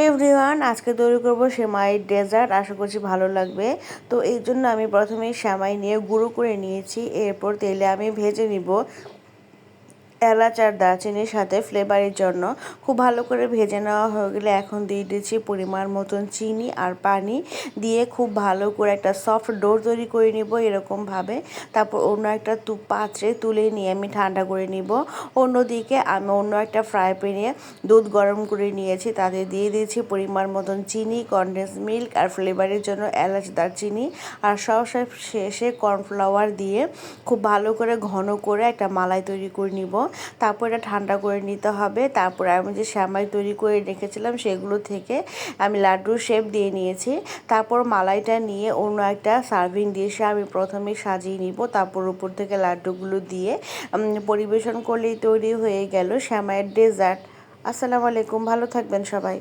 Everyone, আজকে তৈরি করব সেমাইয়ের ডেজার্ট। আশা করছি ভালো লাগবে। তো এই জন্য আমি প্রথমেই সেমাই নিয়ে গুঁড়ো করে নিয়েছি। এরপর তেলে আমি ভেজে নিব এলাচ আর দারচিনির সাথে ফ্লেভারের জন্য। খুব ভালো করে ভেজে নেওয়া হয়ে গেলে এখন দিয়ে দিচ্ছি পরিমাণ মতন চিনি আর পানি দিয়ে খুব ভালো করে একটা সফট ডো তৈরি করে নিব এরকমভাবে। তারপর অন্য একটা পাত্রে তুলে নিয়ে আমি ঠান্ডা করে নিব। অন্যদিকে আমি অন্য একটা ফ্রাই প্যানে দুধ গরম করে নিয়েছি, তাতে দিয়ে দিয়েছি পরিমাণ মতন চিনি, কনডেন্স মিল্ক আর ফ্লেভারের জন্য এলাচ দারচিনি আর সব শেষে কর্নফ্লাওয়ার দিয়ে খুব ভালো করে ঘন করে একটা মালাই তৈরি করে নিব। তারপর এটা ঠান্ডা করে নিতে হবে। তারপর আমি যে সেমাই তৈরি করে রেখেছিলাম সেগুলো থেকে আমি লাড্ডুর শেপ দিয়ে নিয়েছি। তারপর মালাইটা নিয়ে অন্য একটা সার্ভিং ডিশে আমি প্রথমে সাজিয়ে নিব। তারপর উপর থেকে লাড্ডুগুলো দিয়ে পরিবেশন করলেই তৈরি হয়ে গেল সেমাইয়ের ডেজার্ট। আসসালামু আলাইকুম, ভালো থাকবেন সবাই।